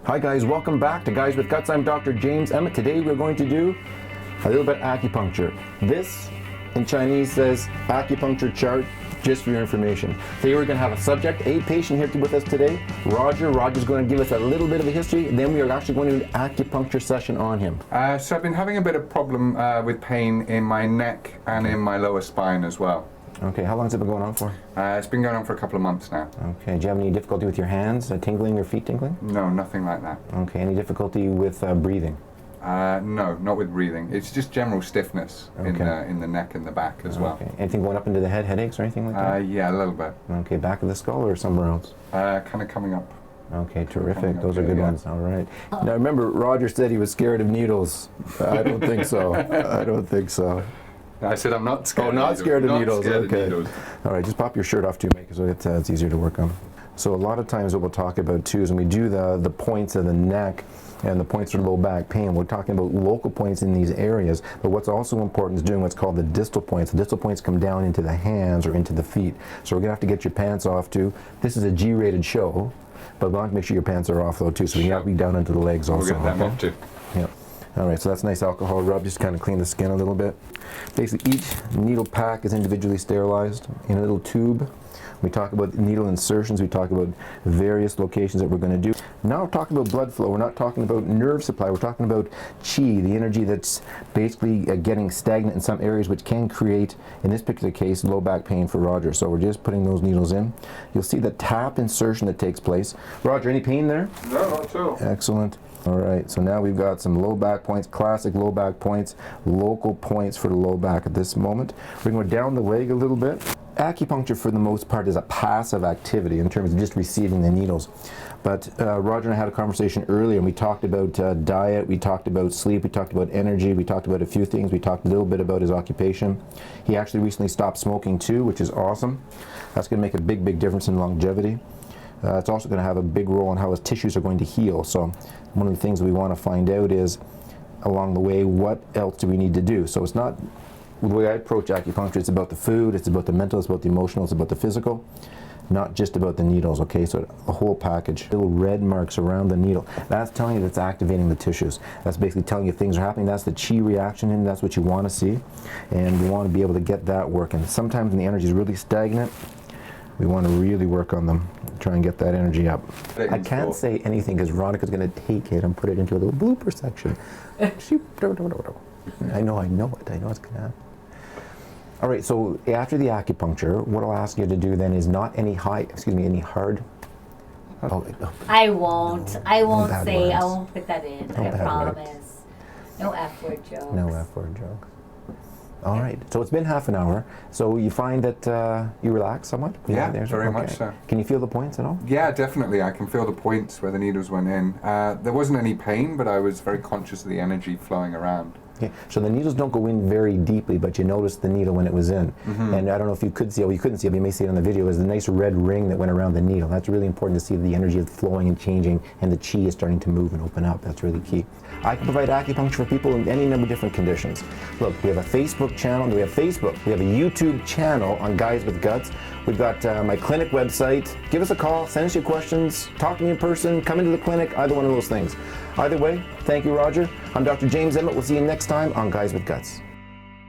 Hi guys, welcome back to Guys with Guts. I'm Dr. James Emmett. Today we're going to do a little bit of acupuncture. This in Chinese says acupuncture chart, just for your information. Today we're going to have a subject, a patient here with us today, Roger. Roger's going to give us a little bit of a history, and then we are actually going to do an acupuncture session on him. So I've been having a bit of problem with pain in my neck and in my lower spine as well. Okay, how long has it been going on for? It's been going on for a couple of months now. Okay, do you have any difficulty with your hands tingling or feet tingling? No, nothing like that. Okay, any difficulty with breathing? No, not with breathing. It's just general stiffness in the neck and the back as well. Okay, anything going up into the head, headaches or anything like that? Yeah, a little bit. Okay, back of the skull or somewhere else? Kind of coming up. Okay, terrific. Those are good ones. All right. Now remember, Roger said he was scared of needles. I don't think so. I don't think so. I said I'm not scared. Oh, not scared of needles. Scared okay. of needles. All right, just pop your shirt off too, mate, because it's easier to work on. So a lot of times what we'll talk about too is when we do the points of the neck and the points for low back pain, we're talking about local points in these areas, but what's also important is doing what's called the distal points. The distal points come down into the hands or into the feet. So we're gonna have to get your pants off too. This is a G-rated show, but we'll have to make sure your pants are off though too, so we have to be down into the legs also. We'll get them off too. Yeah. All right, so that's nice alcohol rub, just kind of clean the skin a little bit. Basically, each needle pack is individually sterilized in a little tube. We talk about needle insertions, we talk about various locations that we're going to do. Now we're talking about blood flow, we're not talking about nerve supply, we're talking about qi, the energy that's basically getting stagnant in some areas, which can create, in this particular case, low back pain for Roger. So we're just putting those needles in. You'll see the tap insertion that takes place. Roger, any pain there? No, not at all. Excellent. All right, so now we've got some low back points, classic low back points, local points for the low back at this moment. We're going to go down the leg a little bit. Acupuncture, for the most part, is a passive activity in terms of just receiving the needles. But Roger and I had a conversation earlier, and we talked about diet, we talked about sleep, we talked about energy, we talked about a few things, we talked a little bit about his occupation. He actually recently stopped smoking too, which is awesome. That's going to make a big, big difference in longevity. It's also going to have a big role in how his tissues are going to heal. So one of the things we want to find out is, along the way, what else do we need to do? So it's not, the way I approach acupuncture, it's about the food, it's about the mental, it's about the emotional, it's about the physical, not just about the needles, okay? So a whole package. Little red marks around the needle, that's telling you that's activating the tissues. That's basically telling you things are happening. That's the qi reaction, and that's what you want to see. And we want to be able to get that working. Sometimes when the energy is really stagnant, we want to really work on them, try and get that energy up. I can't say anything because Veronica's going to take it and put it into a little blooper section. I know it. I know it's going to happen. All right, so after the acupuncture, what I'll ask you to do then is not any hard. I won't say, words. I won't put that in, I bad promise. No F-word jokes. No F-word jokes. All right, so it's been half an hour. So you find that you relax somewhat? Yeah, very much so. Can you feel the points at all? Yeah, definitely. I can feel the points where the needles went in. There wasn't any pain, but I was very conscious of the energy flowing around. Okay. So the needles don't go in very deeply, but you noticed the needle when it was in. And I don't know if you could see it, well, you couldn't see it, but you may see it on the video, is the nice red ring that went around the needle. That's really important to see the energy is flowing and changing, and the qi is starting to move and open up. That's really key. I can provide acupuncture for people in any number of different conditions. Look, we have a Facebook channel, we have a YouTube channel on Guys with Guts. We've got my clinic website. Give us a call, send us your questions, talk to me in person, come into the clinic, either one of those things. Either way, thank you, Roger. I'm Dr. James Emmett. We'll see you next time on Guys with Guts.